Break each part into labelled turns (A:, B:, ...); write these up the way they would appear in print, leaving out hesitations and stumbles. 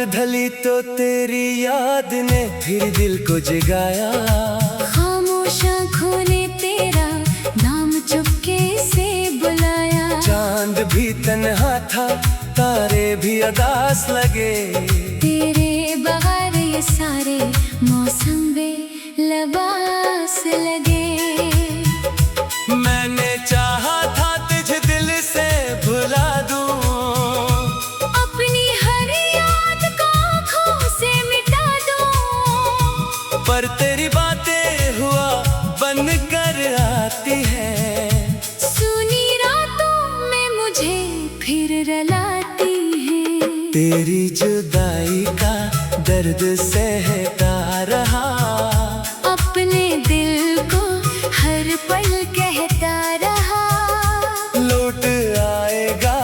A: ढली तो तेरी याद ने फिर दिल को जगाया।
B: खामोश आँखों ने तेरा नाम चुपके से बुलाया।
A: चांद भी तन्हा था, तारे भी उदास लगे।
B: तेरे बगैर ये सारे मौसम बेलबास लगे।
A: मैंने चाहा था तुझे दिल से भुला दूं,
B: अपनी हर याद को आँखों से मिटा दूं।
A: पर तेरी बातें हुआ बन कर आती है।
B: सुनी रातों में मुझे फिर रुलाती है।
A: तेरी जुदाई का दर्द सहता रहा,
B: अपने दिल को हर पल कहता रहा।
A: लौट आएगा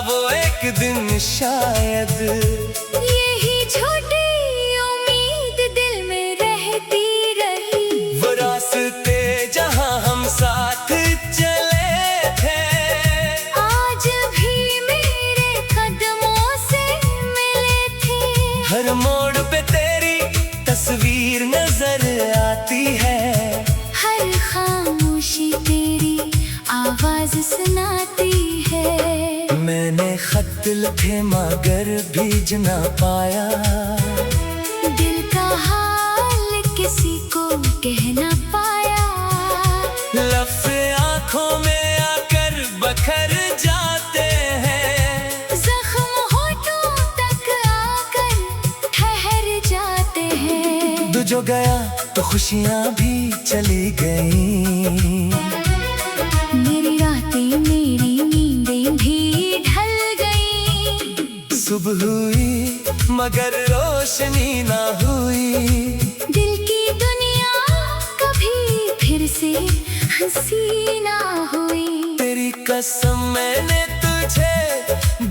A: वो एक दिन शायद।
B: यही झूठी उम्मीद दिल में रहती रही।
A: वो रास्ते जहां हम साथ चले थे,
B: आज भी मेरे कदमों से मिले थे।
A: हर मोड़ पे तेरी तस्वीर नजर आती है।
B: हर खामोशी तेरी आवाज सुनाती है।
A: मैंने खत लिखे मगर भीज ना पाया,
B: दिल का हाल किसी को कह ना पाया।
A: लफ्ज़ आँखों में आकर बखर जाते हैं।
B: जख्म होठों तक आकर ठहर जाते हैं।
A: तू जो गया तो खुशियाँ भी चली गईं।
B: मेरी रातें मेरी नींदें भी ढल गईं।
A: सुबह हुई मगर रोशनी ना हुई।
B: दिल की दुनिया कभी फिर से हंसी ना हुई।
A: तेरी कसम मैंने तुझे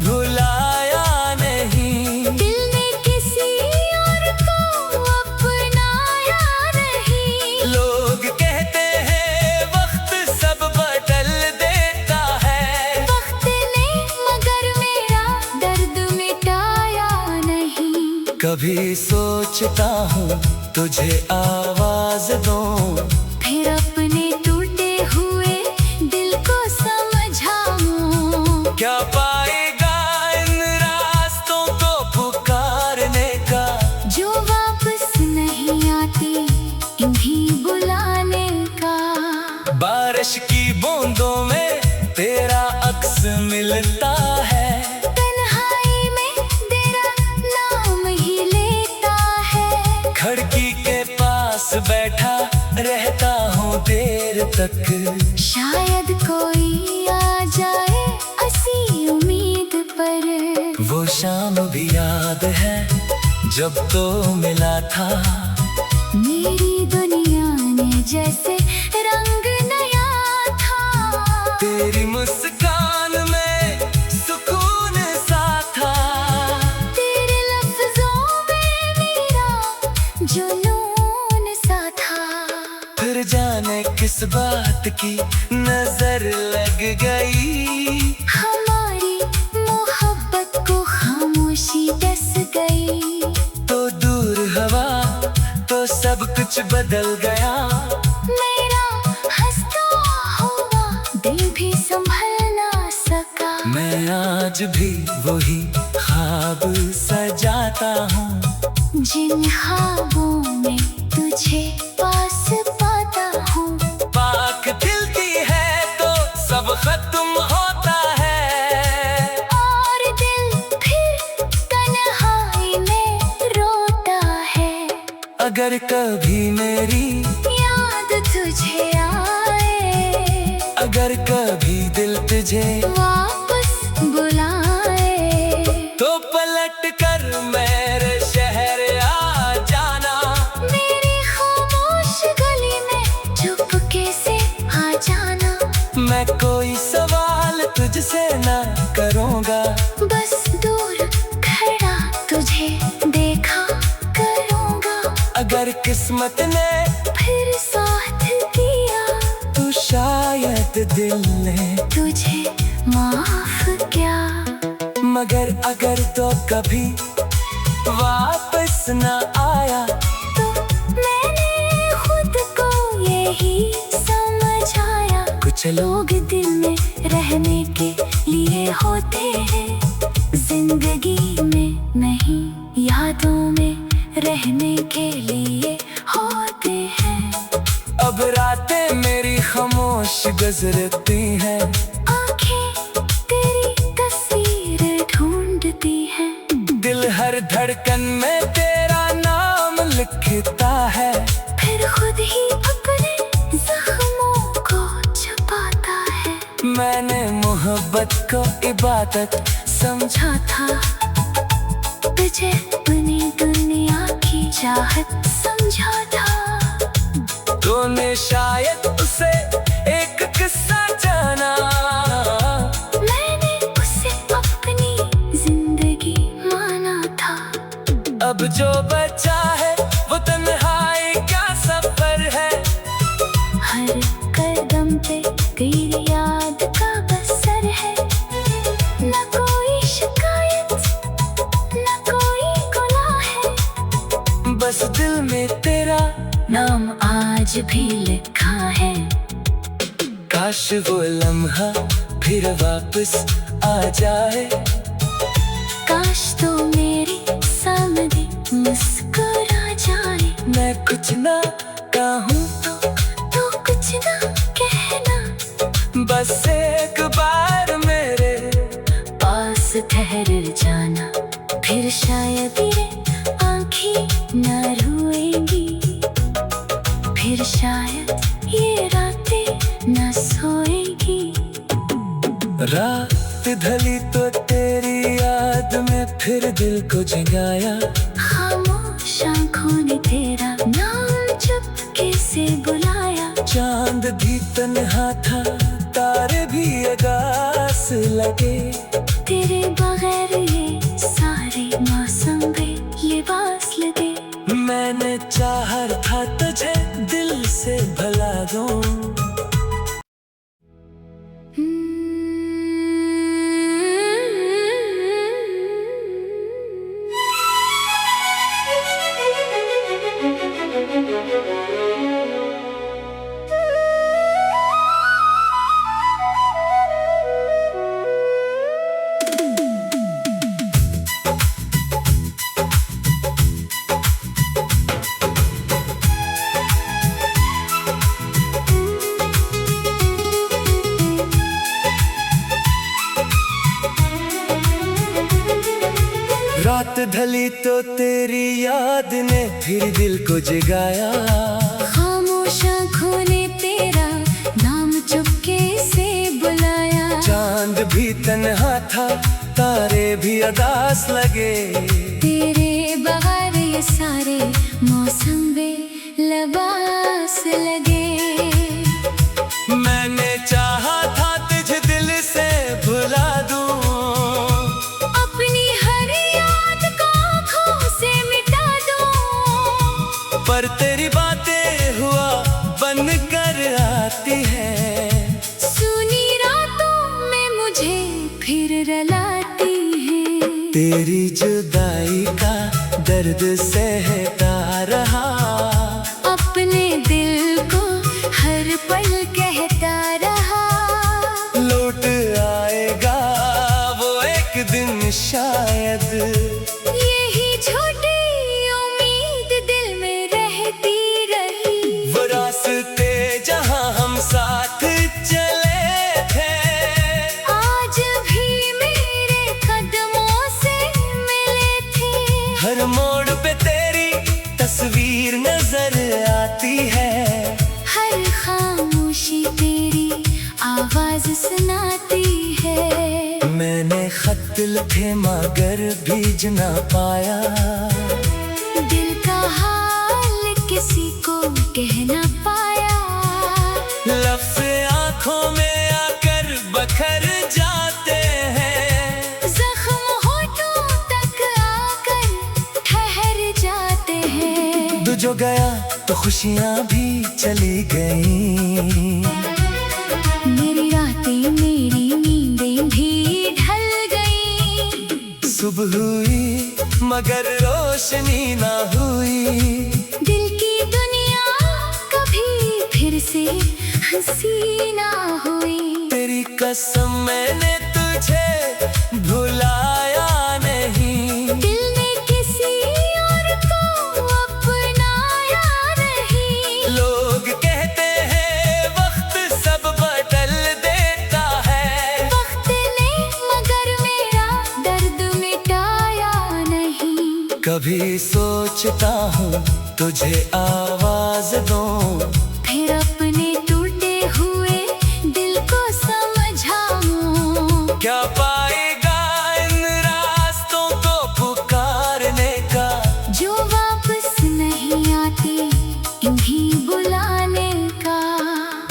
A: भुलाया नहीं।
B: दिल ने किसी और को अपनाया नहीं।
A: लोग कहते हैं वक्त सब बदल देता है,
B: वक्त ने मगर मेरा दर्द मिटाया नहीं।
A: कभी सोचता हूँ तुझे आवाज दूं,
B: फिर अपने टूटे हुए दिल को समझाऊं।
A: क्या पाएगा इन रास्तों को पुकारने का,
B: जो वापस नहीं आती इन्हीं बुलाने का।
A: बारिश की बूंदों में तेरा अक्स मिलता है।
B: तन्हाई में तेरा नाम ही लेता है।
A: खिड़की के पास बैठा रहता हूँ देर तक,
B: शायद कोई आ जाए ऐसी उम्मीद पर।
A: वो शाम भी याद है जब तो मिला था।
B: मेरी दुनिया ने जैसे रंग नया था।
A: तेरी मुस्कान में सुकून सा था।
B: तेरे लफ्जों में मेरा जुनून सा था।
A: फिर जाने किस बात की नजर लग गई।
B: हमारी मोहब्बत को खामोशी डस गई।
A: तो दूर हवा तो सब कुछ बदल गया।
B: मेरा हंसता हुआ दिल भी संभल ना सका।
A: मैं आज भी वही ख्वाब सजाता हूँ,
B: जिन ख्वाबों में तुझे पास पाता हूँ।
A: पाक खिलती है तो सब खत्म होता है,
B: और दिल फिर तन्हाई में रोता है।
A: अगर कभी मेरी
B: याद तुझे आए,
A: अगर कभी दिल तुझे
B: वापस बुलाए,
A: तो पलट कर मेरे शहर आ जाना।
B: मेरी खामोश गली में चुपके से आ जाना।
A: मैं कोई सवाल तुझसे ना करूँगा,
B: बस दूर खड़ा तुझे देखा करूँगा।
A: अगर किस्मत ने
B: फिर साथ दिया
A: तो शायद दिल ने
B: तुझे माफ किया।
A: मगर अगर तो कभी वापस न आया।
B: तो मैंने खुद को यही समझाया, कुछ लोग दिल में रहने के लिए होते हैं, जिंदगी में नहीं यादों में रहने के लिए होते हैं।
A: अब रातें मेरी खामोश गुजरती हैं,
B: आंखें तेरी तस्वीर ढूंढती हैं,
A: दिल हर धड़कन में तेरा नाम लिखता है।
B: फिर खुद ही अपने जख्मों को छुपाता है।
A: मैंने मोहब्बत को इबादत
B: समझा था, तुझे अपनी दुनिया की चाहत समझा था।
A: तूने शायद उसे एक किस्सा जाना,
B: मैंने उसे अपनी जिंदगी माना था।
A: अब जो बचा है वो तन्हाई का सफर है।
B: हर कदम पे तेरी याद का बसर है, न कोई शिकायत न कोई गुनाह है,
A: बस दिल में तेरा
B: नाम आज भी लिखा है।
A: काश वो लम्हा फिर वापस आ जाए,
B: काश तो मेरी सामने मुस्कुरा जाए।
A: मैं कुछ ना कहूँ
B: तो कुछ ना कहना,
A: बस एक बार मेरे
B: पास ठहर जाना, फिर शायद ये आँखें न रोएंगी, फिर शायद ये रातें न सोएंगी।
A: रात ढली तो तेरी याद में फिर दिल को जगाया,
B: खामोश आँखों ने तेरा नाम चुपके से बुलाया।
A: चांद भी तन्हा था, तारे भी उदास लगे,
B: तेरे बगैर ये सारे मौसम बेलिबास लगे।
A: मैंने चाहा था तुझे दिल से भला दूं, रात ढली तो तेरी याद ने फिर दिल को जगाया।
B: खामोश आँखों ने तेरा नाम चुपके से बुलाया।
A: चांद भी तन्हा था, तारे भी उदास लगे,
B: तेरे बगैर ये सारे मौसम बेलिबास लगे।
A: मैंने चाहा था तुझे दिल से भुला दूं,
B: अपनी हर याद को आँखों से मिटा दूं,
A: पर तेरी बातें हुआ बन कर आती है।
B: सुनी रातों में मुझे फिर रुलाती है।
A: तेरी जुदाई का दर्द सहता रहा,
B: अपने दिल को हर पल कहता रहा।
A: लौट आएगा वो एक दिन शायद,
B: यही झूठी उम्मीद दिल में रहती रही।
A: वो रास्ते जहां हम साथ चले थे,
B: आज भी मेरे कदमों से मिले थे।
A: हर मोड़ पे तेरी तस्वीर नजर आती है,
B: हर खामोशी तेरी आवाज सुनाती है।
A: मैंने खत लिखे मगर भीज ना पाया,
B: दिल का हाल किसी को कह ना पाया।
A: लफ्ज़ आँखों में आकर बखर जाते हैं,
B: जख्म होठों तक आकर ठहर जाते हैं।
A: तू जो गया तो खुशियाँ भी चली गईं,
B: मेरी रातें मेरी नींदें भी ढल गईं।
A: सुबह हुई मगर रोशनी ना हुई।
B: दिल की दुनिया कभी फिर से हंसी ना हुई।
A: तेरी कसम मैंने तुझे भुलाया नहीं।
B: दिल ने किसी और को अपनाया नहीं।
A: लोग कहते हैं वक्त सब बदल देता है।
B: वक्त ने मगर मेरा दर्द मिटाया नहीं।
A: कभी सोचता हूँ तुझे आवाज दूं,
B: फिर अपने टूटे हुए दिल को समझाऊं।
A: क्या पाएगा इन रास्तों को पुकारने का,
B: जो वापस नहीं आती इन्हीं बुलाने का।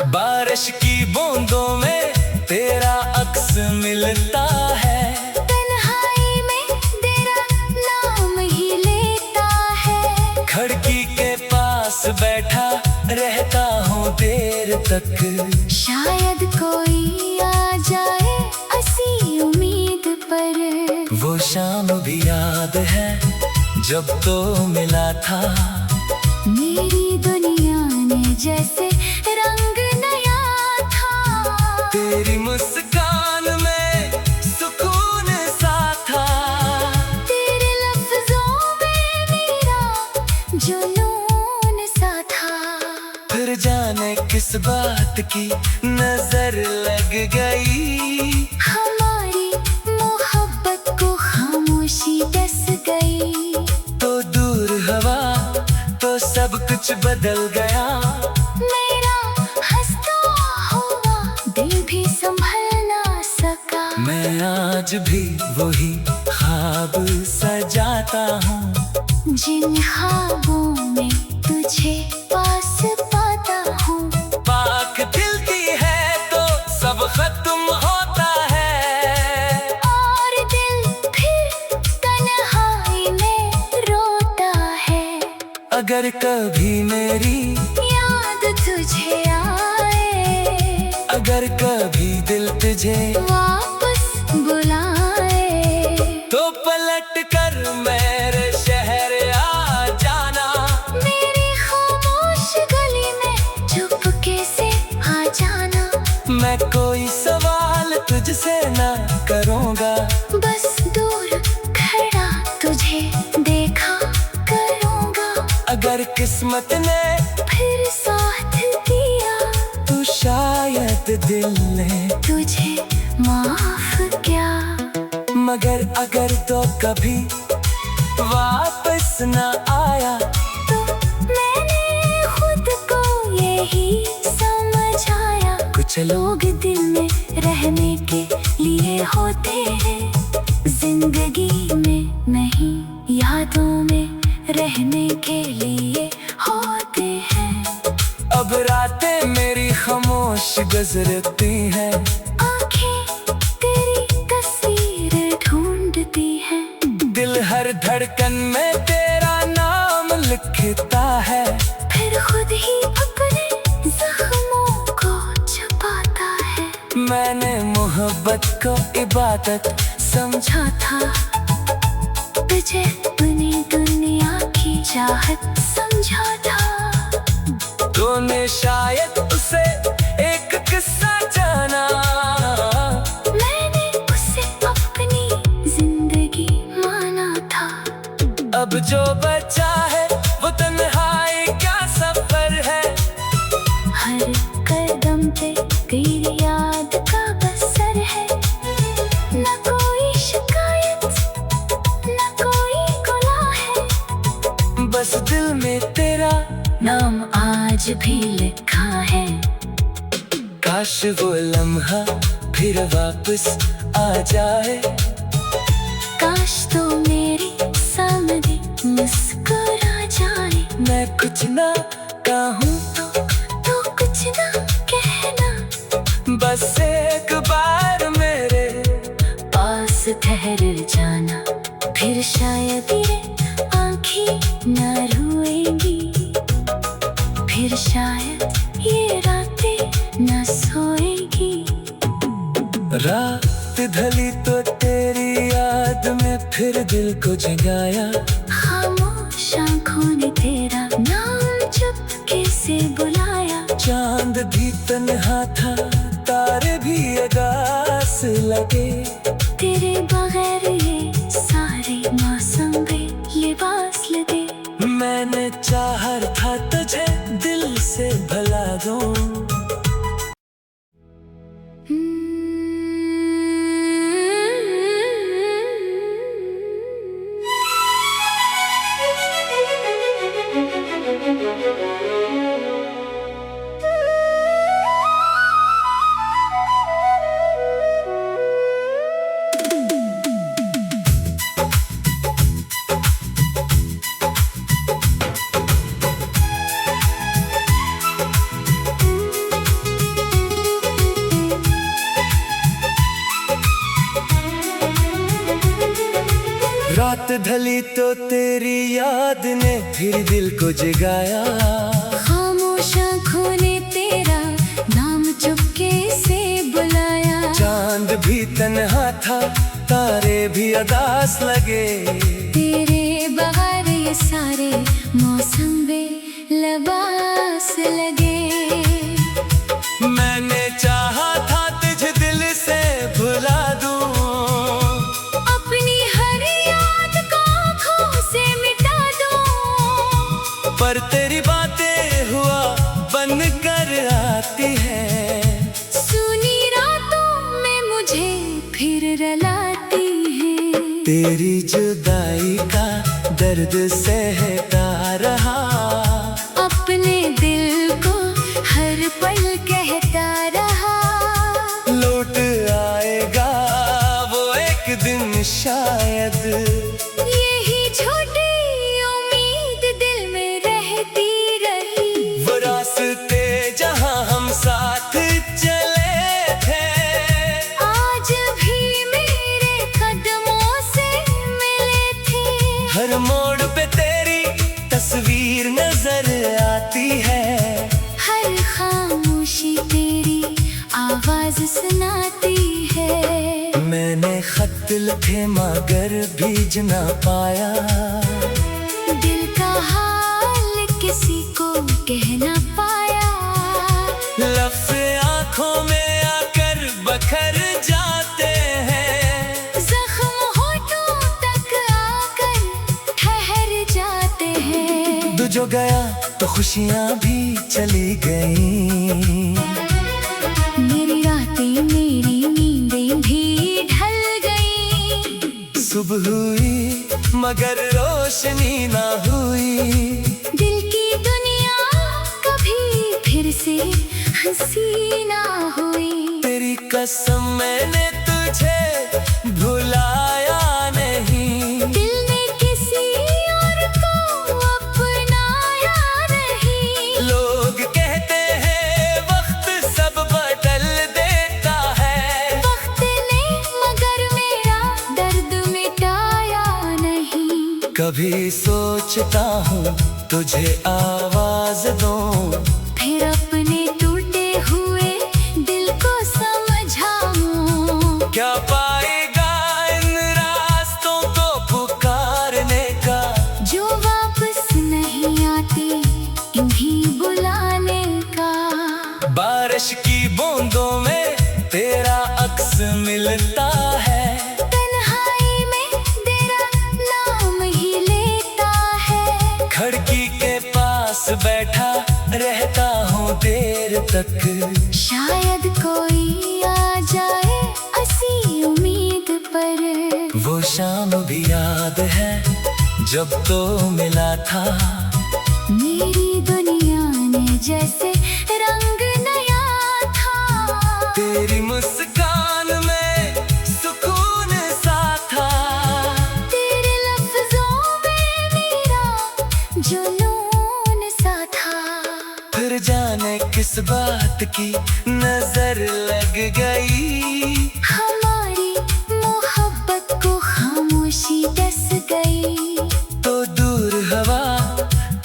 A: बारिश की बूंदों में तेरा अक्स मिलता है।
B: तन्हाई में तेरा नाम ही लेता है।
A: खिड़की के पास बैठा रहता हूँ देर तक।
B: शायद कोई आ जाए ऐसी उम्मीद पर।
A: वो शाम भी याद है जब तो मिला था।
B: मेरी दुनिया ने जैसे रंग नया था।
A: तेरी मुस्कान में सुकून सा था।
B: तेरे लफ्जों में मेरा जुनून सा था।
A: फिर जाने किस बात की नजर लग गई।
B: हमारी मोहब्बत को खामोशी डस गई।
A: तो दूर हवा तो सब कुछ बदल गया।
B: मेरा हंसता हुआ दिल भी संभल ना सका।
A: मैं आज भी वही ख्वाब सजाता हूँ,
B: जिन ख्वाबों में तुझे पास पाता हूँ।
A: पाक दिल की है तो सब खत्म होता है।
B: और दिल फिर तन्हाई में रोता है।
A: अगर कभी मेरी
B: याद तुझे आए,
A: अगर कभी दिल तुझे
B: वापस बुलाए,
A: तो पलट कर मेरे शहर आ जाना।
B: मेरी खामोश गली में चुपके से आ जाना।
A: मैं कोई सवाल तुझसे ना करूँगा,
B: बस दूर खड़ा तुझे देखा करूँगा।
A: अगर किस्मत ने
B: फिर साथ दिया
A: तो शायद दिल ने
B: तुझे माफ किया।
A: मगर अगर तो कभी वापस न आया,
B: तो मैंने खुद को यही समझाया। कुछ लोग दिल में रहने के लिए होते हैं, जिंदगी में नहीं यादों में रहने के लिए होते हैं।
A: अब रातें मेरी खामोश गुजरती हैं।
B: आंखें तेरी तस्वीर ढूंढती हैं।
A: दिल हर धड़कन में तेरा नाम लिखता है।
B: फिर खुद ही अपने जख्मों को छुपाता है।
A: मैंने मोहब्बत को इबादत
B: समझा था, तुझे अपनी दुनिया की चाहत समझा था।
A: तूने शायद उसे एक किस्सा जाना।
B: मैंने उसे अपनी जिंदगी माना था।
A: अब जो बचा है वो तन्हाई का सफर है।
B: हर कदम पे तेरी याद का बसर है। न कोई शिकायत न कोई गुनाह है।
A: बस दिल में तेरा
B: नाम आज भी लिखा है।
A: काश वो लम्हा फिर वापस आ जाए।
B: काश तो मेरी सामने मुस्कुरा जाए।
A: मैं कुछ ना कहूँ
B: तो कुछ ना कहना।
A: बस एक बार मेरे
B: पास ठहर जाना। फिर शायद ये आँखें न रोएंगी। फिर शायद ये रातें न सोएगी।
A: रात ढली तो तेरी याद में फिर दिल को जगाया।
B: खामोश आँखों ने तेरा नाम चुपके से बुलाया।
A: चांद भी तन्हा था, तारे भी उदास लगे।
B: तेरे बगैर ये सारे मौसम भी लिबास लगे।
A: मैंने चाहा था तुझे दिल से भुला दूं। रात ढली तो तेरी याद ने फिर दिल को जगाया।
B: खामोश आँखों ने तेरा नाम चुपके से बुलाया।
A: चांद भी तन्हा था, तारे भी उदास लगे।
B: तेरे बगैर ये सारे मौसम बे लिबास लगे।
A: मैंने चाहा था तुझे दिल से भुला दूं। पर तेरी बातें हुआ बन कर आती है।
B: सुनी रातों में मुझे फिर रुलाती है।
A: तेरी जुदाई का दर्द सहता रहा।
B: अपने दिल को हर पल कहता रहा।
A: लौट आएगा वो एक दिन शायद।
B: यही छोटी
A: जहाँ हम साथ चले थे,
B: आज भी मेरे कदमों से मिले थे।
A: हर मोड़ पे तेरी तस्वीर नजर आती है।
B: हर खामोशी तेरी आवाज सुनाती है।
A: मैंने खत लिखे मगर भीज ना पाया।
B: दिल का हाल किसी को कहना पाया।
A: लफ्ज़ आँखों में आकर बखर जाते हैं।
B: जख्म होठों तक आकर ठहर जाते हैं।
A: तू जो गया तो खुशियाँ भी चली गईं।
B: मेरी रातें मेरी नींदें भी ढल गईं।
A: सुबह हुई मगर रोशनी ना हुई।
B: दिल की दुनिया कभी फिर से हंसी ना हुई।
A: तेरी कसम मैंने तुझे भुलाया नहीं।
B: दिल ने किसी और को अपनाया नहीं।
A: लोग कहते हैं वक्त सब बदल देता है।
B: वक्त ने मगर मेरा दर्द मिटाया नहीं।
A: कभी सोचता हूँ तुझे आवाज दूं।
B: फिर अपने टूटे हुए दिल को समझाऊं।
A: क्या पाएगा इन रास्तों को पुकारने का,
B: जो वापस नहीं आती इन्हीं बुलाने का।
A: बारिश की बूंदों में तेरा अक्स मिलता है।
B: तन्हाई में तेरा नाम ही लेता है।
A: खिड़की के पास बैठा रहता हूँ देर तक।
B: शायद कोई आ जाए ऐसी उम्मीद पर।
A: वो शाम भी याद है जब तो मिला था।
B: मेरी दुनिया ने जैसे रंग नया था।
A: तेरी मुस्कान में सुकून सा था।
B: तेरे लफ्जों में मेरा जुनून सा था।
A: फिर जाने किस बात की नजर लग गई।
B: हमारी मोहब्बत को खामोशी डस गई।
A: तो दूर हवा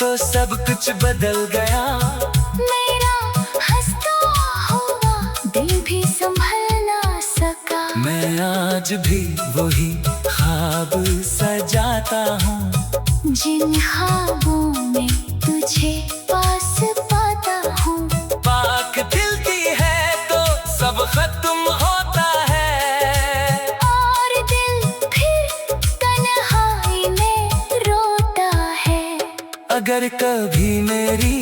A: तो सब कुछ बदल गया।
B: मेरा हंसता हुआ दिल भी संभल ना सका।
A: मैं आज भी वही ख्वाब सजाता हूँ।
B: जिन ख्वाबों में तुझे पास पाता हूँ।
A: पाक खिलती है तो सब खत्म होता है,
B: और दिल फिर तन्हाई में रोता है।
A: अगर कभी मेरी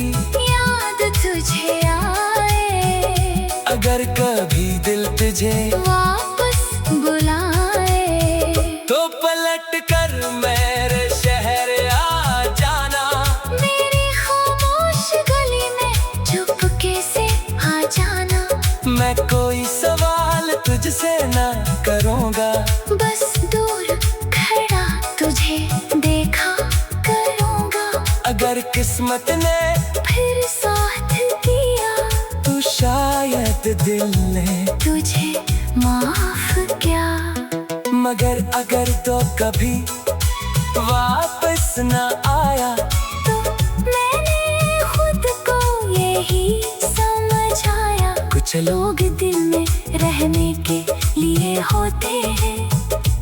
B: याद तुझे आए,
A: अगर कभी दिल तुझे
B: वापस बुलाए,
A: तो पलट कर मेरे शहर आ जाना।
B: मेरी खामोश गली में चुपके से आ जाना।
A: मैं कोई सवाल तुझसे ना करूँगा,
B: बस दूर खड़ा तुझे देखा करूँगा।
A: अगर किस्मत ने
B: फिर साथ दिया,
A: तो शायद दिल ने
B: तुझे माफ किया।
A: मगर अगर तो कभी वापस न आया,
B: तो मैंने खुद को यही समझाया।
A: कुछ
B: लोग दिल में रहने के लिए होते हैं,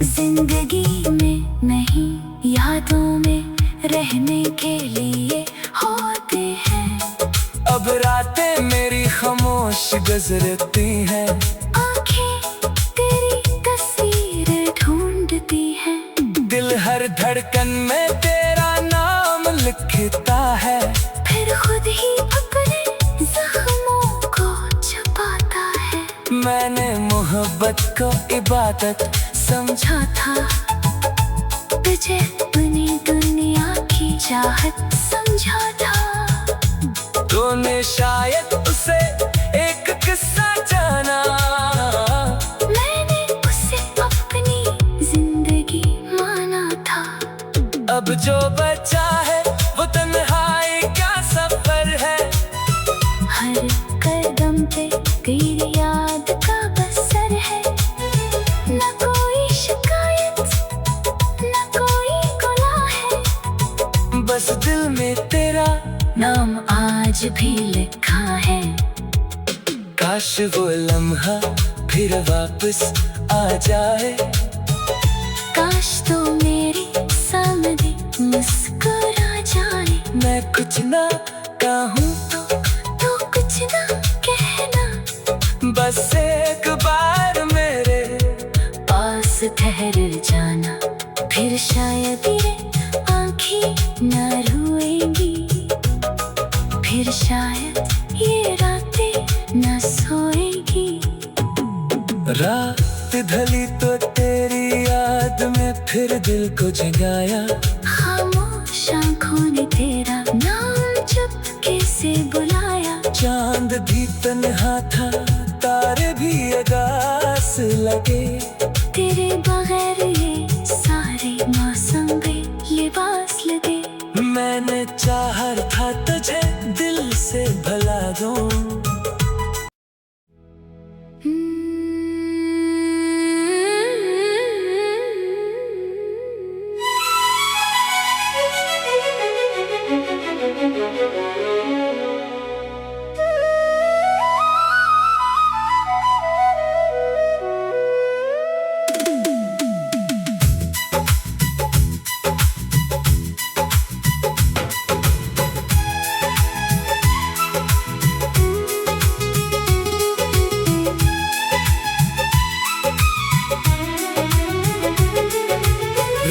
B: जिंदगी में नहीं यादों में रहने के लिए होते हैं।
A: अब रातें मेरी खामोश गुजरती हैं,
B: आंखें तेरी तस्वीर ढूंढती हैं।
A: दिल हर धड़कन में तेरा नाम लिखता है।
B: फिर खुद ही अपने जख्मों को छुपाता है।
A: मैंने मोहब्बत को इबादत
B: समझा था, तुझे अपनी दुनिया की चाहत समझा था।
A: तूने शायद उसे एक किस्सा जाना,
B: मैंने उसे अपनी जिंदगी माना था।
A: अब जो बचा है वो तन्हाई का सफर है।
B: हर कदम पे तेरी याद का बसर है। न कोई शिकायत, न कोई गुनाह है।
A: बस दिल में तेरा
B: नाम आज भी लिखा है।
A: काश वो लम्हा फिर वापस आ जाए।
B: काश तो मेरी सामने मुस्कुरा जाए।
A: मैं कुछ ना कहूँ
B: तो कुछ ना कहना,
A: बस एक बार मेरे
B: पास ठहर जाना। फिर शायद ये आँखें न रोएंगी, फिर शायद ये रातें न सोएंगी।
A: रात ढली तो तेरी याद में फिर दिल को जगाया।
B: खामोश आँखों ने तेरा नाम चुपके से बुलाया।
A: चांद भी तन्हा था, तारे भी उदास लगे।
B: तेरे बगैर ये सारे मौसम भी लिबास लगे।
A: मैंने चाहा था तुझे दिल से भला दूं।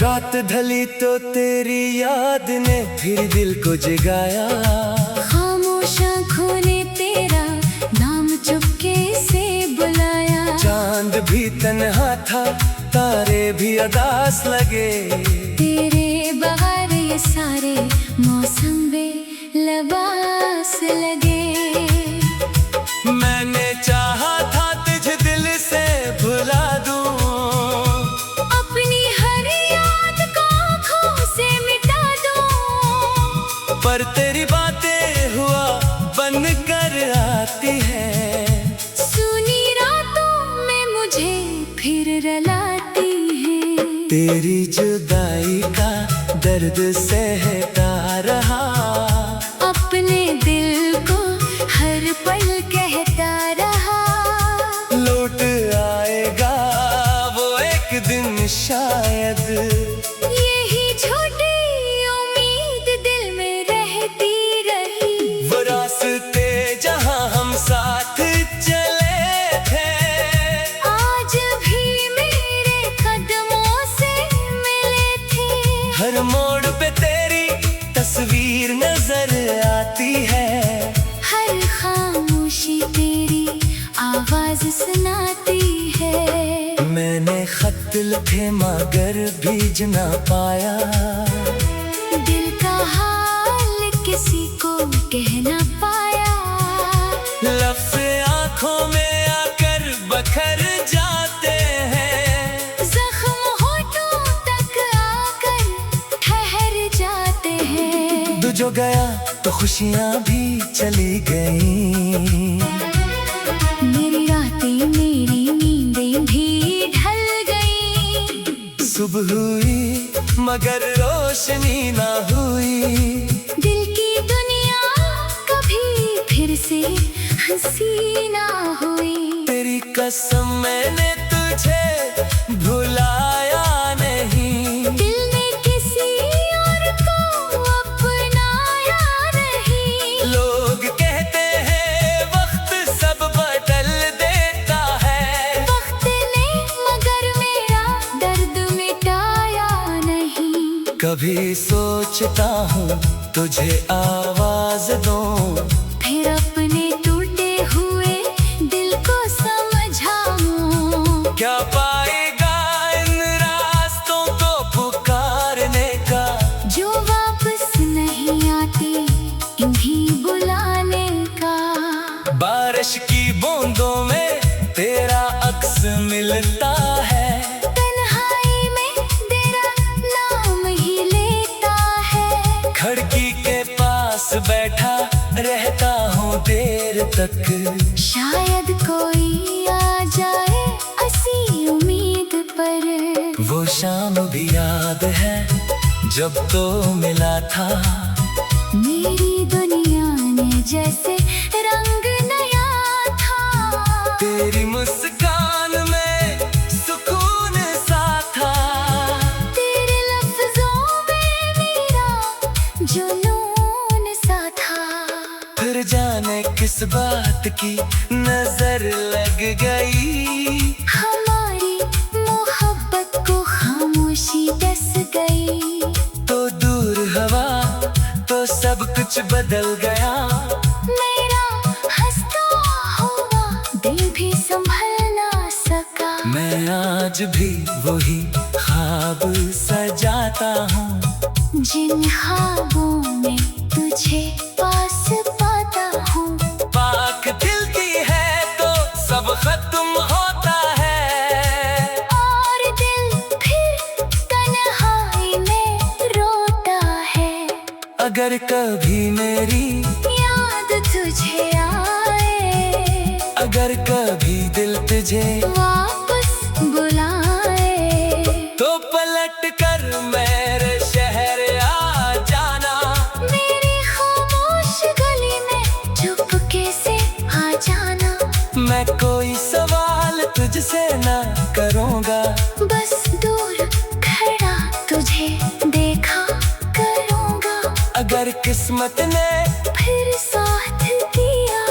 A: रात ढली तो तेरी याद ने फिर दिल को जगाया।
B: खामोश आँखों ने तेरा नाम चुपके से बुलाया।
A: चांद भी तन्हा था, तारे भी उदास लगे।
B: तेरे बगैर ये सारे मौसम भी लिबास लगे।
A: मैंने चाहा था तुझे दिल से भुला दूं,
B: अपनी हर याद को आँखों से मिटा दूं।
A: पर तेरी बातें हुआ बन कर आती है।
B: सुनी रातों में मुझे फिर रुलाती है।
A: तेरी जुदाई का दर्द सहता रहा,
B: अपने दिल को हर पल कहता रहा।
A: लौट आएगा वो एक दिन शायद। मैंने खत लिखे मगर भीज ना पाया।
B: दिल का हाल किसी को कह ना पाया।
A: लफ्ज़ आँखों में आकर बखर जाते हैं।
B: जख्म होठों तक आकर ठहर जाते हैं।
A: तू जो गया तो खुशियाँ भी चली गईं।
B: मेरी रातें मेरी नींदें भी ढल गईं।
A: सुबह हुई मगर रोशनी ना हुई।
B: दिल की दुनिया कभी फिर से हंसी ना हुई।
A: तेरी कसम मैंने तुझे भुलाया नहीं।
B: दिल ने किसी और को अपनाया नहीं।
A: लोग कहते हैं वक्त सब बदल देता है।
B: वक्त ने मगर मेरा दर्द मिटाया नहीं।
A: कभी सोचता हूँ तुझे आवाज दूं।
B: फिर अपने टूटे हुए दिल को समझाऊं।
A: क्या पाएगा इन रास्तों को पुकारने का।
B: जो वापस नहीं आती इन्हीं बुलाने का।
A: बारिश की बूंदों में तेरा अक्स मिलता है।
B: तन्हाई में तेरा नाम ही लेता है।
A: खिड़की के पास बैठा रहता हूँ देर तक।
B: शायद कोई आ जाए ऐसी उम्मीद पर।
A: वो शाम भी याद है जब तो मिला था।
B: मेरी दुनिया ने जैसे रंग नया था।
A: तेरी मुस्कान में सुकून सा था।
B: तेरे लफ्जों में मेरा जुनून सा था।
A: फिर जाने किस बात की नजर लग गई।
B: हमारी मोहब्बत को खामोशी डस गई।
A: तो दूर हवा तो सब कुछ बदल गया।
B: मेरा हंसता हुआ दिल भी संभल ना सका।
A: मैं आज भी वही ख्वाब सजाता हूँ।
B: जिन ख्वाबों में तुझे पास पाता हूँ।
A: पाक दिल की है तो सब खत्म होता है।
B: और दिल फिर तन्हाई में रोता है।
A: अगर कभी मेरी
B: याद तुझे आए।
A: अगर कभी दिल तुझे
B: वापस बुलाए।
A: तो पलट कर मेरे शहर आ जाना।
B: मेरी खामोश गली में चुपके से आ जाना।
A: मैं कोई सवाल तुझसे न करूँगा।
B: बस दूर खड़ा तुझे देखा करूँगा।
A: अगर किस्मत ने
B: फिर साथ दिया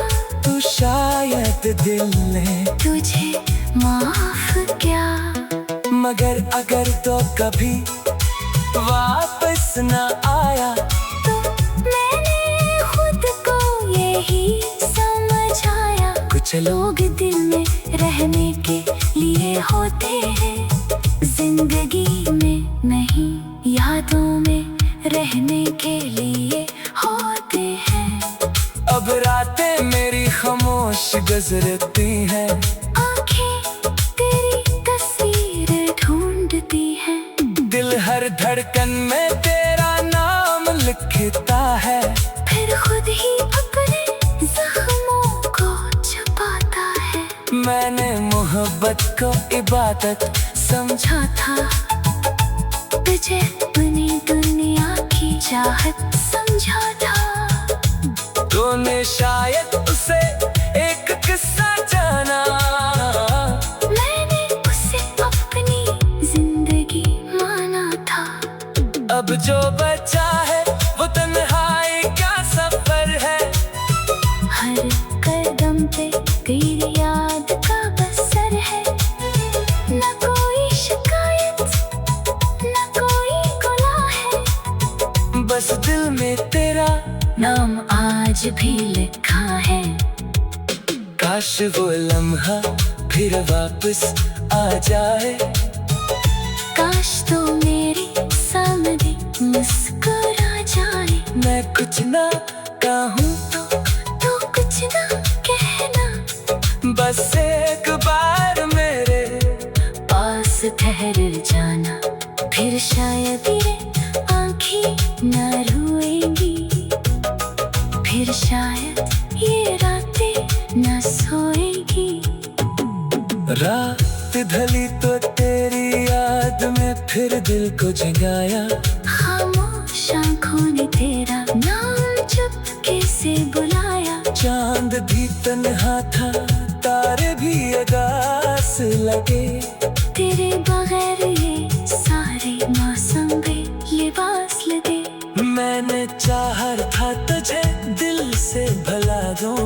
A: तो शायद दिल ने
B: तुझे माफ किया।
A: मगर अगर तो कभी वापस न आया।
B: तो मैंने खुद को यही समझाया। कुछ लोग दिल में रहने के लिए होते हैं। जिंदगी में नहीं यादों में रहने के लिए होते हैं।
A: अब रातें मेरी खामोश गुजरती हैं।
B: आँखें तेरी तस्वीर ढूंढती हैं।
A: दिल हर धड़कन में तेरा नाम लिखता है।
B: फिर खुद ही अपने जख्मों को छुपाता है।
A: मैंने मोहब्बत को इबादत
B: समझा था तुझे अपनी दुनिया की चाहत समझा था।
A: तूने शायद उसे एक किस्सा जाना।
B: मैंने उसे अपनी जिंदगी माना था।
A: अब जो बचा है वो तन्हाई का सफर है।
B: हर कदम पे तेरी याद का बसर है। न कोई शिकायत न कोई गुनाह है।
A: बस दिल में तेरा
B: नाम आज भी लिखा है।
A: काश वो लम्हा फिर वापस आ जाए।
B: काश तो मेरी सामने मुस्कुरा जाए।
A: मैं कुछ ना कहूँ
B: तो कुछ ना कहना,
A: बस एक बार मेरे
B: पास ठहर जाना। फिर शायद ये आँखें न रोएंगी, फिर शायद ये रातें न सोएंगी।
A: रात ढली तो तेरी याद में फिर दिल को जगाया।
B: खामोश आँखों ने तेरा नाम चुपके से बुलाया।
A: चांद भी तन्हा था, तारे भी उदास लगे।
B: तेरे बगैर ये सारे मौसम बेलिबास लगे।
A: मैंने चाहा था तुझे दिल से भला दूं,